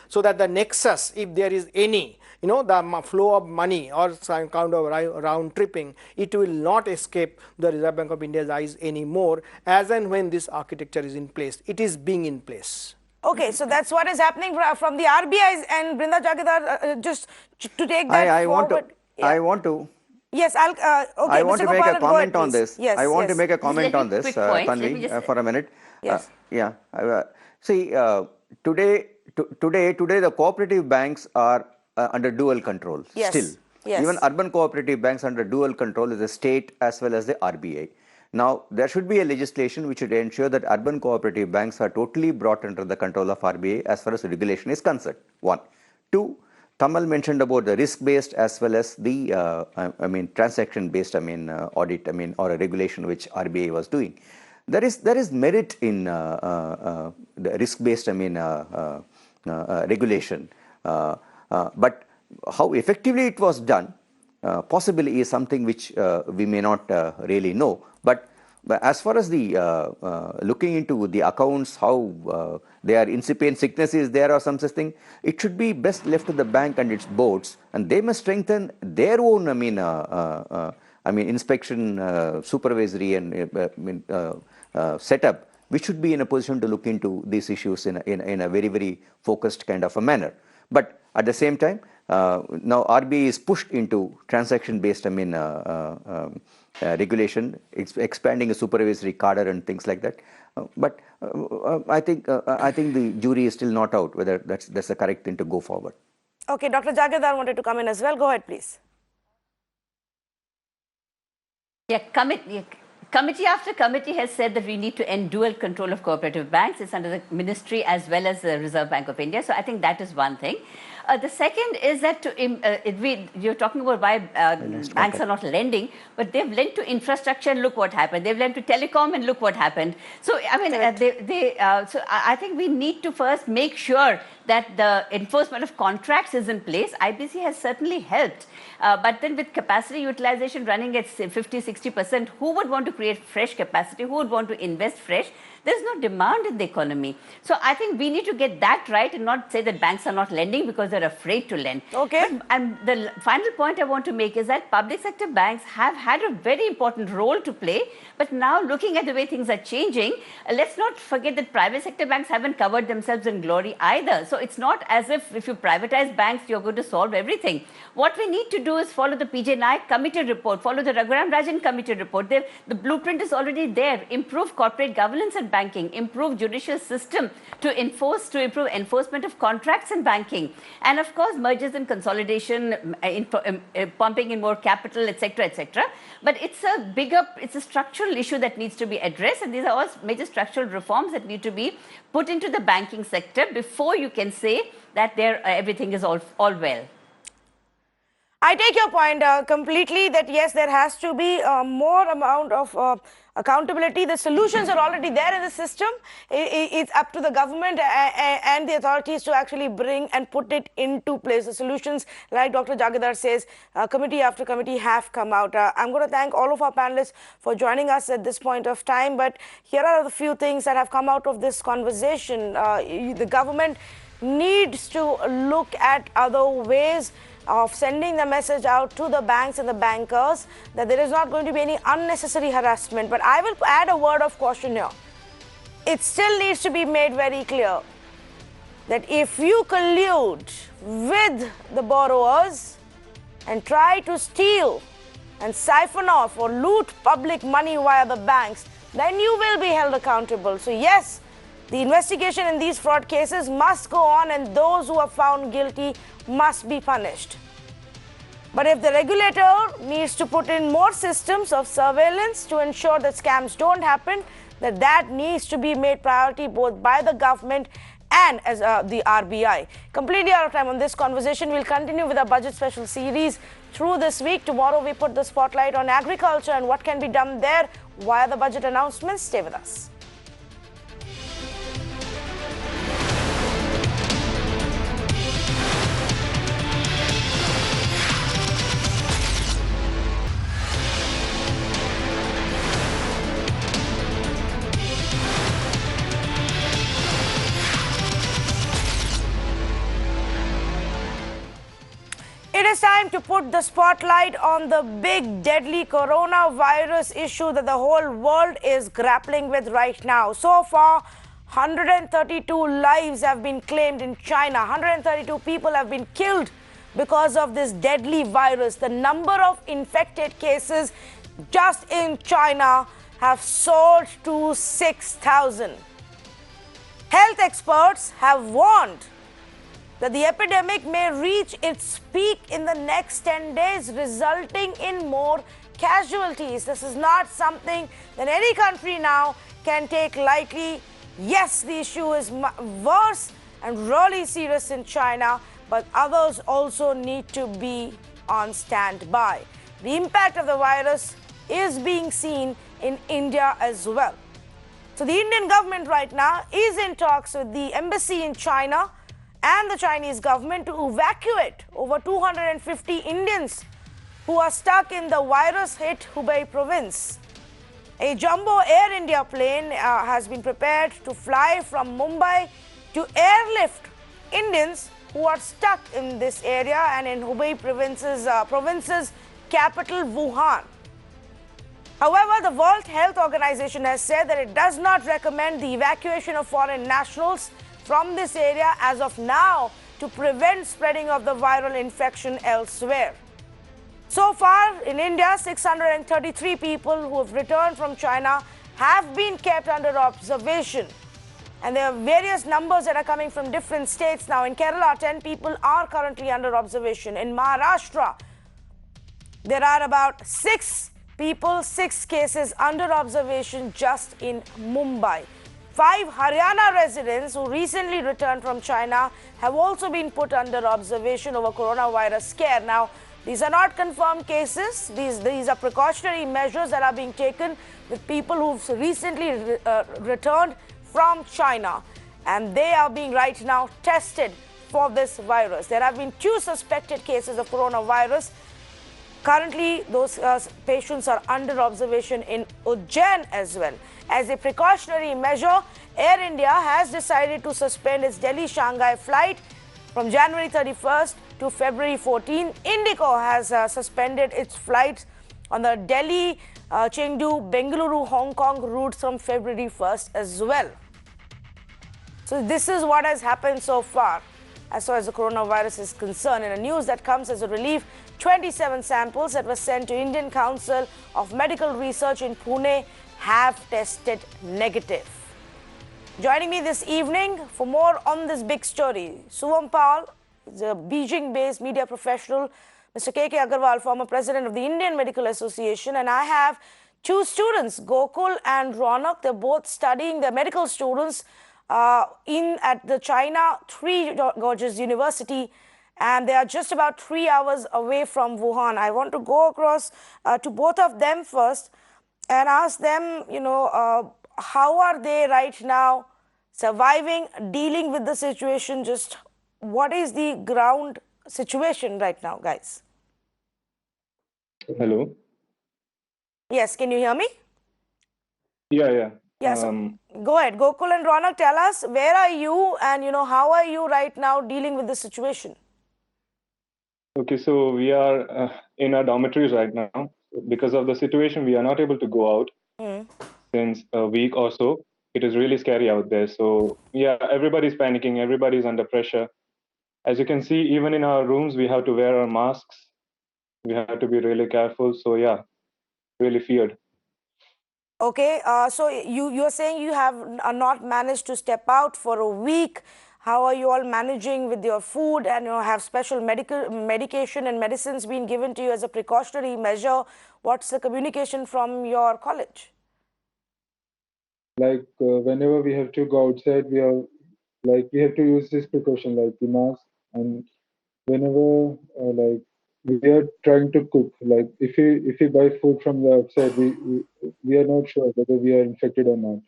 so that the nexus, if there is any, the flow of money or some kind of round tripping, it will not escape the Reserve Bank of India's eyes anymore, as and when this architecture is in place. It is being in place. Okay, so that's what is happening from the RBI's and Brinda Jagidar, just to take that forward. I want to. Yes, okay. I want Mr. to make Gopalan, a comment on this. Yes, I want to make a comment on this, Tanvi, for a minute. Yes. See, today the cooperative banks are under dual control. Yes. Still. Yes. Even urban cooperative banks under dual control is the state as well as the RBI. Now, there should be a legislation which should ensure that urban cooperative banks are totally brought under the control of RBI as far as regulation is concerned. One. Two, Tamal mentioned about the risk-based as well as the, transaction-based, audit, or a regulation which RBI was doing. There is merit in the risk-based, regulation, but how effectively it was done possibly is something which we may not really know. But as far as the looking into the accounts, how they are incipient sicknesses there or some such thing, it should be best left to the bank and its boards, and they must strengthen their own, inspection, supervisory and setup. We should be in a position to look into these issues in a very, very focused kind of a manner. But at the same time, now RBI is pushed into transaction-based, regulation, expanding a supervisory cadre and things like that. But I think the jury is still not out whether that's the correct thing to go forward. Okay, Dr. Jagirdar wanted to come in as well. Go ahead, please. Yeah, committee after committee has said that we need to end dual control of cooperative banks. It's under the ministry as well as the Reserve Bank of India. So I think that is one thing. The second is that you're talking about why banks are not lending, but they've lent to infrastructure and look what happened. They've lent to telecom and look what happened. So I mean, so I think we need to first make sure that the enforcement of contracts is in place. IBC has certainly helped, but then with capacity utilization running at 50-60%, who would want to create fresh capacity? Who would want to invest fresh? There's no demand in the economy. So I think we need to get that right and not say that banks are not lending because they're afraid to lend. Okay. And the final point I want to make is that public sector banks have had a very important role to play. But now looking at the way things are changing, let's not forget that private sector banks haven't covered themselves in glory either. So it's not as if you privatize banks, you're going to solve everything. What we need to do is follow the PJ Naik committee report, follow the Raghuram Rajan committee report. The blueprint is already there. Improve corporate governance and banking, improve judicial system to improve enforcement of contracts in banking, and of course mergers and consolidation, pumping in more capital, etc., etc. But it's a structural issue that needs to be addressed, and these are all major structural reforms that need to be put into the banking sector before you can say that everything is all well. I take your point completely that yes, there has to be more amount of accountability. The solutions are already there in the system. It's up to the government and the authorities to actually bring and put it into place. The solutions, like Dr. Jagirdar says, committee after committee have come out. I'm going to thank all of our panelists for joining us at this point of time. But here are the few things that have come out of this conversation. The government needs to look at other ways of sending the message out to the banks and the bankers that there is not going to be any unnecessary harassment. But I will add a word of caution here. It still needs to be made very clear that if you collude with the borrowers and try to steal and siphon off or loot public money via the banks, then you will be held accountable. So yes, the investigation in these fraud cases must go on, and those who are found guilty must be punished. But if the regulator needs to put in more systems of surveillance to ensure that scams don't happen, that needs to be made priority both by the government and as the RBI. Completely out of time on this conversation. We'll continue with our budget special series through this week. Tomorrow we put the spotlight on agriculture and what can be done there via the budget announcements. Stay with us. It is time to put the spotlight on the big deadly coronavirus issue that the whole world is grappling with right now. So far, 132 lives have been claimed in China. 132 people have been killed because of this deadly virus. The number of infected cases just in China have soared to 6,000. Health experts have warned that the epidemic may reach its peak in the next 10 days, resulting in more casualties. This is not something that any country now can take lightly. Yes, the issue is worse and really serious in China, but others also need to be on standby. The impact of the virus is being seen in India as well. So the Indian government right now is in talks with the embassy in China and the Chinese government to evacuate over 250 Indians who are stuck in the virus-hit Hubei province. A jumbo Air India plane has been prepared to fly from Mumbai to airlift Indians who are stuck in this area and in Hubei province's capital, Wuhan. However, the World Health Organization has said that it does not recommend the evacuation of foreign nationals from this area as of now to prevent spreading of the viral infection elsewhere. So far in India, 633 people who have returned from China have been kept under observation. And there are various numbers that are coming from different states. Now in Kerala, 10 people are currently under observation. In Maharashtra, there are about 6 cases under observation just in Mumbai. 5 Haryana residents who recently returned from China have also been put under observation over coronavirus scare. Now, these are not confirmed cases. These are precautionary measures that are being taken with people who've recently returned from China. And they are being right now tested for this virus. There have been 2 suspected cases of coronavirus. Currently, those patients are under observation in Ujjain as well. As a precautionary measure, Air India has decided to suspend its Delhi-Shanghai flight from January 31st to February 14. Indigo has suspended its flights on the Delhi, Chengdu, Bengaluru, Hong Kong routes from February 1st as well. So this is what has happened so far as far as the coronavirus is concerned. In a news that comes as a relief, 27 samples that were sent to Indian Council of Medical Research in Pune have tested negative. Joining me this evening for more on this big story, Suvam Pal, the Beijing-based media professional, Mr. K.K. Agarwal, former president of the Indian Medical Association, and I have 2 students, Gokul and Ronak. They're both studying, they're medical students at the China Three Gorges University, and they are just about 3 hours away from Wuhan. I want to go across to both of them first and ask them, how are they right now surviving, dealing with the situation? Just what is the ground situation right now, guys? Hello. Yes, can you hear me? Yeah. Yeah, so go ahead. Gokul and Ronak, tell us, where are you and, how are you right now dealing with the situation? Okay, so we are in our dormitories right now. Because of the situation, we are not able to go out since a week or so. It is really scary out there. So yeah, everybody's panicking. Everybody's under pressure. As you can see, even in our rooms, we have to wear our masks. We have to be really careful. So yeah, really feared. Okay, so you're saying you have not managed to step out for a week. How are you all managing with your food, and have special medication and medicines been given to you as a precautionary measure? What's the communication from your college? Like whenever we have to go outside, we have to use this precaution like the mask, and whenever we are trying to cook, like if we buy food from the outside, we are not sure whether we are infected or not,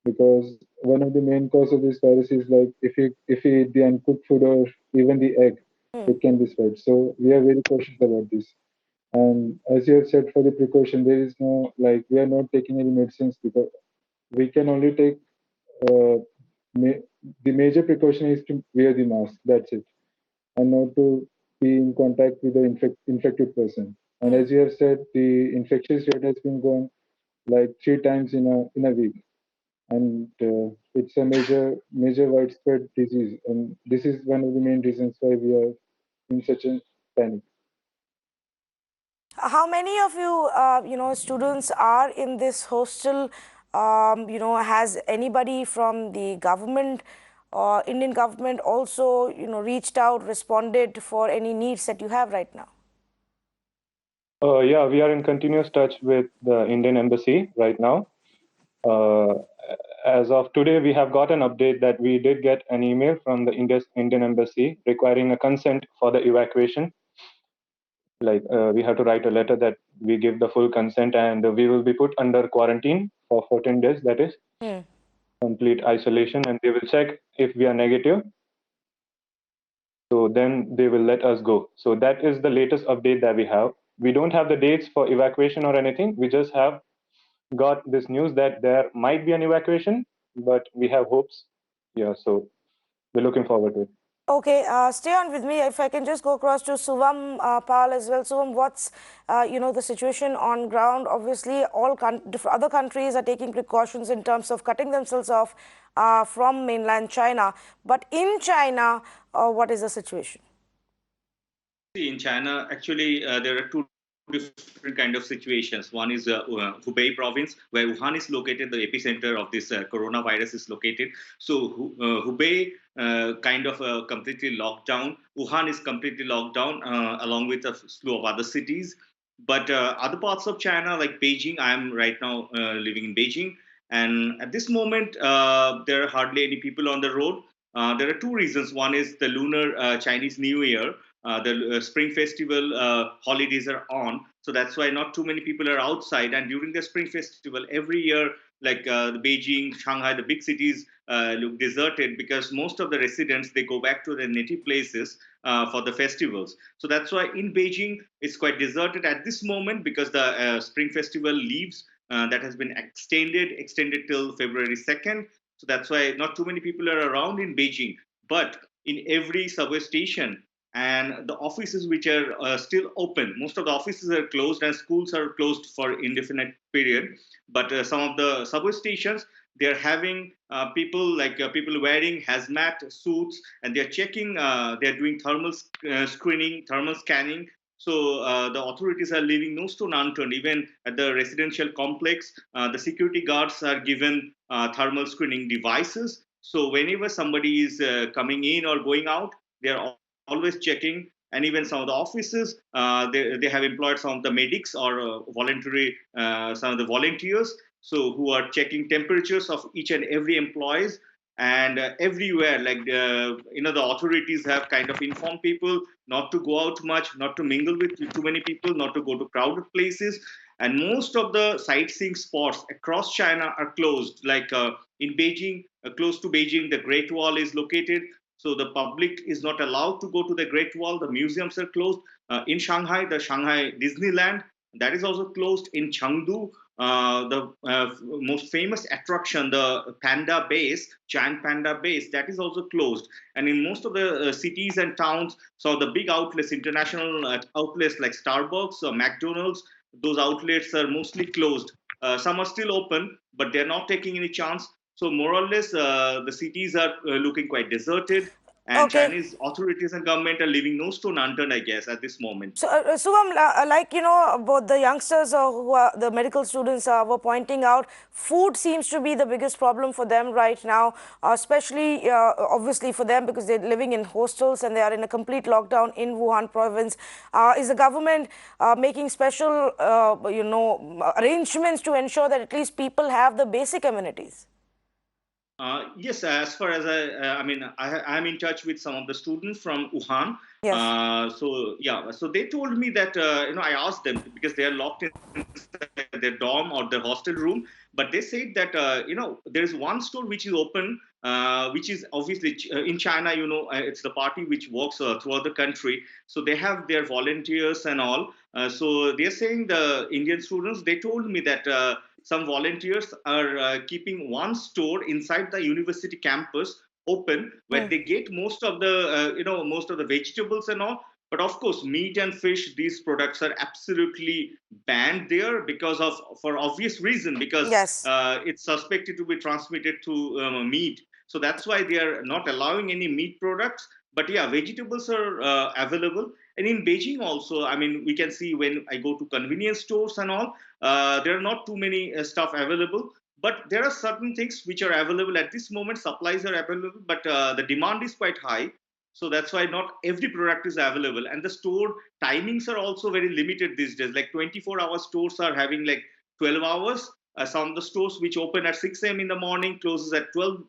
because one of the main cause of this virus is like if we eat the uncooked food or even the egg, it can be spread. So we are very cautious about this. And as you have said, for the precaution, there is no, like, we are not taking any medicines because we can only take uh, the major precaution is to wear the mask. That's it, and not to be in contact with the infected person. And as you have said, the infectious rate has been gone like 3 times in a week, and it's a major widespread disease. And this is one of the main reasons why we are in such a panic. How many of you, students are in this hostel? Has anybody from the government or Indian government also, reached out, responded for any needs that you have right now? Yeah, we are in continuous touch with the Indian Embassy right now. As of today, we have got an update that we did get an email from the Indian Embassy requiring a consent for the evacuation. Like we have to write a letter that we give the full consent, and we will be put under quarantine for 14 days. That is complete isolation, and they will check if we are negative. So then they will let us go. So that is the latest update that we have. We don't have the dates for evacuation or anything. We just have got this news that there might be an evacuation, but we have hopes. Yeah, so we're looking forward to it. Okay, stay on with me. If I can just go across to Suvam Pal as well. Suvam, what's the situation on ground? Obviously, all other countries are taking precautions in terms of cutting themselves off from mainland China. But in China, what is the situation? See, in China, actually, there are two different kind of situations. One is Hubei province, where Wuhan is located, the epicenter of this coronavirus is located. So Hubei kind of completely locked down. Wuhan is completely locked down, along with a slew of other cities. But other parts of China, like Beijing, I am right now living in Beijing, and at this moment, there are hardly any people on the road. There are two reasons. One is the lunar Chinese New Year. The Spring Festival holidays are on, so that's why not too many people are outside. And during the Spring Festival, every year, like the Beijing, Shanghai, the big cities look deserted because most of the residents they go back to their native places for the festivals. So that's why in Beijing it's quite deserted at this moment because the Spring Festival leaves that has been extended till February 2nd. So that's why not too many people are around in Beijing. But in every subway station and the offices which are still open, most of the offices are closed and schools are closed for indefinite period. But some of the subway stations, they're having people wearing hazmat suits, and they're checking, they're doing thermal screening, thermal scanning. So the authorities are leaving no stone unturned. Even at the residential complex, the security guards are given thermal screening devices. So whenever somebody is coming in or going out, they are always checking. And even some of the offices, they have employed some of the medics or some of the volunteers, so who are checking temperatures of each and every employees. And everywhere, the authorities have kind of informed people not to go out much, not to mingle with too many people, not to go to crowded places. And most of the sightseeing spots across China are closed. Like in Beijing, close to Beijing, the Great Wall is located. So the public is not allowed to go to the Great Wall. The museums are closed. In Shanghai, the Shanghai Disneyland, that is also closed. In Chengdu, the most famous attraction, the panda base, giant panda base, that is also closed. And in most of the cities and towns, so the big outlets, international outlets like Starbucks or McDonald's, those outlets are mostly closed. Some are still open, but they're not taking any chance. So more or less, the cities are looking quite deserted, and Okay. Chinese authorities and government are leaving no stone unturned, I guess, at this moment. So, Suvam, both the youngsters who are the medical students were pointing out, food seems to be the biggest problem for them right now, especially obviously for them because they're living in hostels and they are in a complete lockdown in Wuhan province. Is the government making special, arrangements to ensure that at least people have the basic amenities? Yes, as far as I'm in touch with some of the students from Wuhan. Yes. So they told me that I asked them because they are locked inside their dorm or their hostel room, but they said that there is one store which is open, which is obviously in China. It's the party which works throughout the country, so they have their volunteers and all. So they're saying the Indian students. They told me that. Some volunteers are keeping one store inside the university campus open where they get most of the vegetables and all. But of course, meat and fish, these products are absolutely banned there for obvious reason, because Yes. it's suspected to be transmitted to meat. So that's why they are not allowing any meat products. But yeah, vegetables are available. And in Beijing also, I mean, we can see when I go to convenience stores and all, there are not too many stuff available. But there are certain things which are available at this moment. Supplies are available, but the demand is quite high. So that's why not every product is available. And the store timings are also very limited these days. Like 24-hour stores are having like 12 hours. Some of the stores which open at 6 a.m. in the morning closes at 12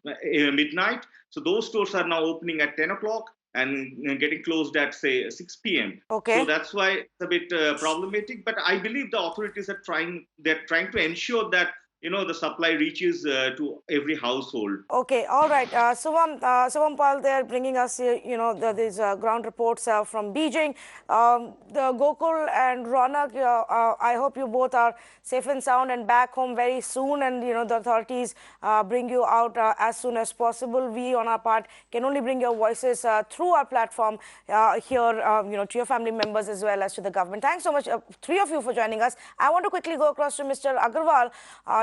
midnight. So those stores are now opening at 10 o'clock and getting closed at say 6 p.m. Okay. So that's why it's a bit problematic. But I believe the authorities are trying to ensure that the supply reaches to every household. Okay, all right. Subham Pal, they're bringing us, these ground reports from Beijing. The Gokul and Ronak, I hope you both are safe and sound and back home very soon. And, the authorities bring you out as soon as possible. We, on our part, can only bring your voices through our platform here, to your family members as well as to the government. Thanks so much, three of you, for joining us. I want to quickly go across to Mr. Agarwal,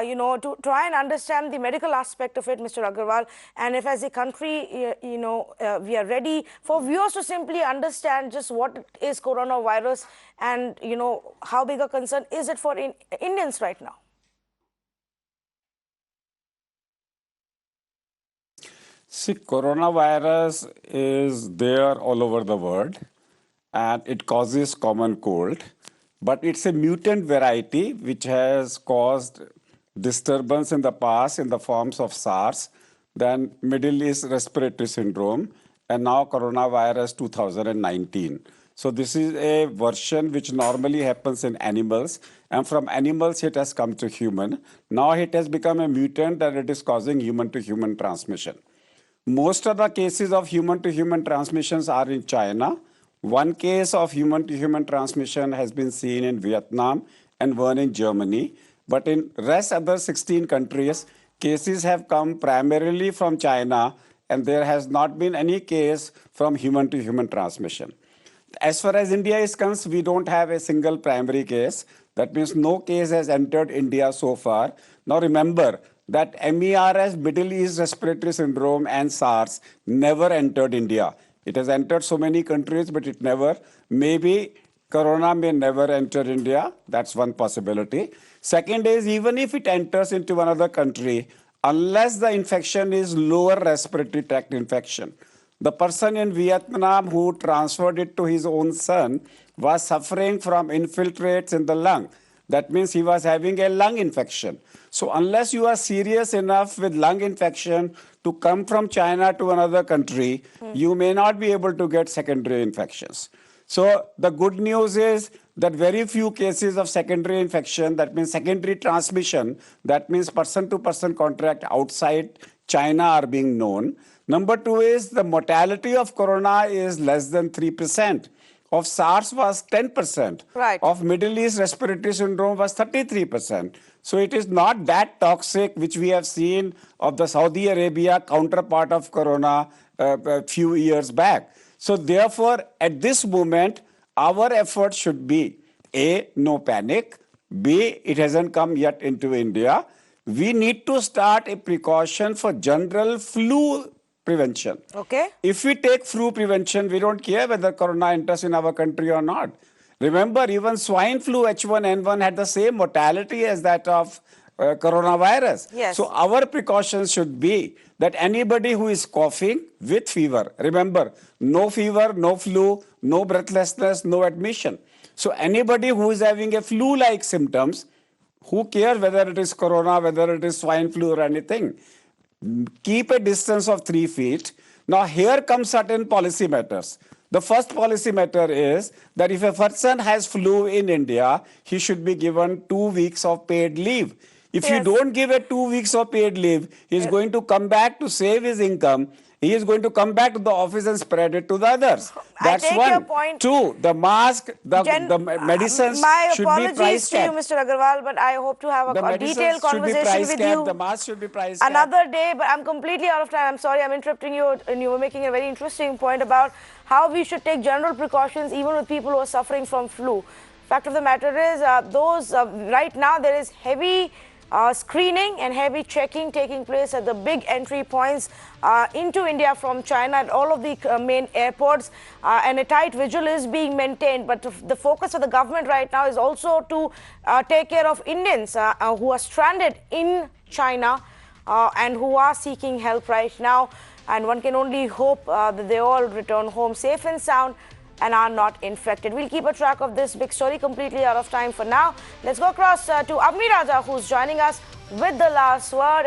to try and understand the medical aspect of it, Mr. Agarwal, and if as a country, we are ready for viewers to simply understand just what is coronavirus and, how big a concern is it for Indians right now? See, coronavirus is there all over the world and it causes common cold, but it's a mutant variety which has caused disturbance in the past in the forms of SARS, then Middle East Respiratory Syndrome, and now coronavirus 2019. So this is a version which normally happens in animals, and from animals it has come to human. Now it has become a mutant and it is causing human-to-human transmission. Most of the cases of human-to-human transmissions are in China. One case of human-to-human transmission has been seen in Vietnam and one in Germany. But in rest other 16 countries, cases have come primarily from China, and there has not been any case from human-to-human transmission. As far as India is concerned, we don't have a single primary case. That means no case has entered India so far. Now remember that MERS, Middle East Respiratory Syndrome, and SARS never entered India. It has entered so many countries, but it never. Maybe corona may never enter India. That's one possibility. Second is, even if it enters into another country, unless the infection is lower respiratory tract infection, the person in Vietnam who transferred it to his own son was suffering from infiltrates in the lung. That means he was having a lung infection. So unless you are serious enough with lung infection to come from China to another country, you may not be able to get secondary infections. So the good news is that very few cases of secondary infection, that means secondary transmission, that means person-to-person contact outside China are being known. Number two is the mortality of corona is less than 3%. Of SARS was 10%. Right. Of Middle East Respiratory Syndrome was 33%. So it is not that toxic, which we have seen of the Saudi Arabia counterpart of corona a few years back. So therefore, at this moment, our effort should be A, no panic. B, it hasn't come yet into India. We need to start a precaution for general flu prevention. Okay. If we take flu prevention, we don't care whether corona enters in our country or not. Remember, even swine flu H1N1 had the same mortality as that of coronavirus. Yes. So our precautions should be that anybody who is coughing with fever, remember, no fever, no flu, no breathlessness, no admission. So anybody who is having a flu-like symptoms, who cares whether it is corona, whether it is swine flu or anything, keep a distance of 3 feet. Now here comes certain policy matters. The first policy matter is that if a person has flu in India, he should be given 2 weeks of paid leave. If you don't give a 2 weeks of paid leave, he is going to come back to save his income. He is going to come back to the office and spread it to the others. That's I take one. your point. Two, the mask, the medicines should be price capped. My apologies to you, Mr. Agarwal, but I hope to have a detailed conversation with you. The mask should be price capped. Another day, but I'm completely out of time. I'm sorry, I'm interrupting you, and you were making a very interesting point about how we should take general precautions even with people who are suffering from flu. Fact of the matter is, right now there is heavy screening and heavy checking taking place at the big entry points into India from China at all of the main airports, and a tight vigil is being maintained. But the focus of the government right now is also to take care of Indians who are stranded in China and who are seeking help right now. And one can only hope that they all return home safe and sound and are not infected. We'll keep a track of this big story. Completely out of time for now. Let's go across to Avni Raja, who's joining us with the last word.